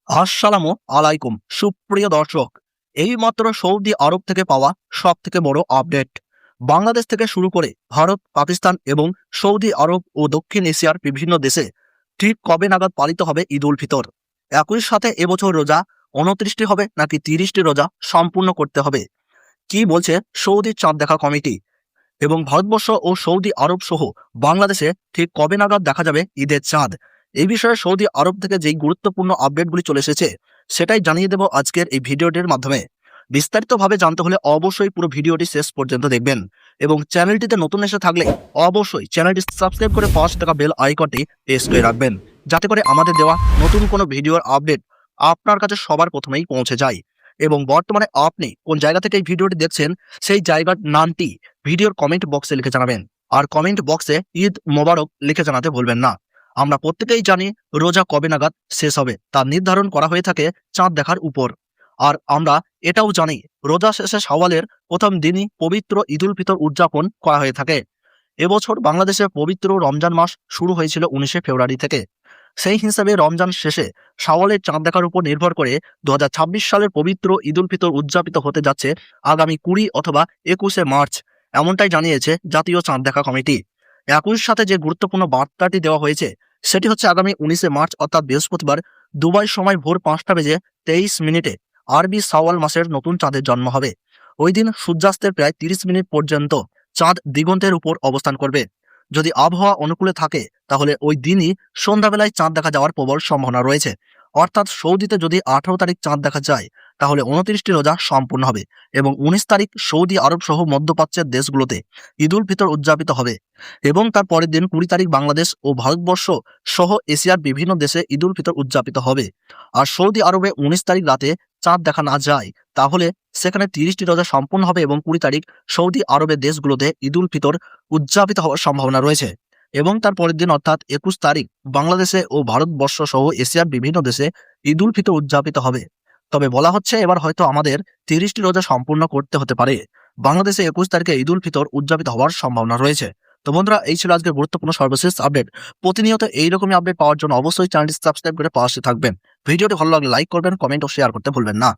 আসসালামু আলাইকুম সুপ্রিয় দর্শক, এইমাত্র সৌদি আরব থেকে পাওয়া সব থেকে বড় আপডেট। বাংলাদেশ থেকে শুরু করে ভারত, পাকিস্তান এবং সৌদি আরব ও দক্ষিণ এশিয়ার বিভিন্ন দেশে ঠিক কবে নাগাদ পালিত হবে ঈদ উল ফিতর। একই সাথে এবছর রোজা 29টি হবে নাকি 30টি রোজা সম্পূর্ণ করতে হবে, কি বলছে সৌদি চাঁদ দেখা কমিটি? এবং ভারতবর্ষ ও সৌদি আরব সহ বাংলাদেশে ঠিক কবে নাগাদ দেখা যাবে ঈদের চাঁদ? এই বিষয়ে সৌদি আরব থেকে যেই গুরুত্বপূর্ণ আপডেটগুলি চলে এসেছে সেটাই জানিয়ে দেব আজকের এই ভিডিওটির মাধ্যমে। বিস্তারিতভাবে জানতে হলে অবশ্যই পুরো ভিডিওটি শেষ পর্যন্ত দেখবেন এবং চ্যানেলটিতে নতুন এসে থাকলে অবশ্যই চ্যানেলটি সাবস্ক্রাইব করে পাশে থাকা বেল আইকনটি প্রেস করে রাখবেন, যাতে করে আমাদের দেওয়া নতুন কোনো ভিডিওর আপডেট আপনার কাছে সবার প্রথমেই পৌঁছে যায়। এবং বর্তমানে আপনি কোন জায়গা থেকে এই ভিডিওটি দেখছেন সেই জায়গার নামটি ভিডিওর কমেন্ট বক্সে লিখে জানাবেন, আর কমেন্ট বক্সে ঈদ মোবারক লিখে জানাতে ভুলবেন না। আমরা প্রত্যেকেই জানি রোজা কবে নাগাদ শেষ হবে তা নির্ধারণ করা হয়ে থাকে চাঁদ দেখার উপর। আর আমরা এটাও জানি রোজা শেষে শাওয়ালের প্রথম দিনই পবিত্র ঈদ উল ফিতর উদযাপন করা হয়ে থাকে। এবছর বাংলাদেশে পবিত্র রমজান মাস শুরু হয়েছিল 19শে ফেব্রুয়ারি থেকে। সেই হিসাবে রমজান শেষে শাওয়ালের চাঁদ দেখার উপর নির্ভর করে 2026 সালের পবিত্র ঈদ উল ফিতর উদযাপিত হতে যাচ্ছে আগামী 20 অথবা 21শে মার্চ, এমনটাই জানিয়েছে জাতীয় চাঁদ দেখা কমিটি। একই সাথে যে গুরুত্বপূর্ণ বার্তাটি দেওয়া হয়েছে সেটি হচ্ছে আগামী 19শে মার্চ অর্থাৎ বৃহস্পতিবার দুবাই সময় ভোর 5:23 আরবি শাওয়াল মাসের নতুন চাঁদের জন্ম হবে। ওই দিন সূর্যাস্তের প্রায় 30 মিনিট পর্যন্ত চাঁদ দিগন্তের উপর অবস্থান করবে। যদি আবহাওয়া অনুকূলে থাকে তাহলে ওই দিনই সন্ধ্যাবেলায় চাঁদ দেখা যাওয়ার প্রবল সম্ভাবনা রয়েছে। অর্থাৎ সৌদিতে যদি 18 তারিখ চাঁদ দেখা যায় তাহলে 29টি রোজা সম্পূর্ণ হবে এবং 19 তারিখ সৌদি আরব সহ মধ্যপ্রাচ্যের দেশগুলোতে ঈদ উল ফিতর উদযাপিত হবে এবং তার পরের দিন 20 তারিখ বাংলাদেশ ও ভারতবর্ষ সহ এশিয়ার বিভিন্ন দেশে ঈদ উল ফিতর উদযাপিত হবে। আর সৌদি আরবে 19 তারিখ রাতে চাঁদ দেখা না যায় তাহলে সেখানে 30টি রোজা সম্পূর্ণ হবে এবং 20 তারিখ সৌদি আরবের দেশগুলোতে ঈদ উল ফিতর উদযাপিত হওয়ার সম্ভাবনা রয়েছে। এবং তার পরের দিন অর্থাৎ 21 তারিখ বাংলাদেশে ও ভারতবর্ষ সহ এশিয়ার বিভিন্ন দেশে ঈদ উল ফিতর উদযাপিত হবে। তবে বলা হচ্ছে এবার হয়তো আমাদের 30টি রোজা সম্পূর্ণ করতে হতে পারে। বাংলাদেশে 21 তারিখে ঈদ উল ফিতর উদযাপিত হওয়ার সম্ভাবনা রয়েছে। তো বন্ধুরা, এই ছিল আজকের গুরুত্বপূর্ণ সর্বশেষ আপডেট। প্রতিনিয়ত এইরকমই আপডেট পাওয়ার জন্য অবশ্যই চ্যানেলটি সাবস্ক্রাইব করে পাশে থাকবেন। ভিডিওটি ভালো লাগলে লাইক করবেন, কমেন্ট ও শেয়ার করতে ভুলবেন না।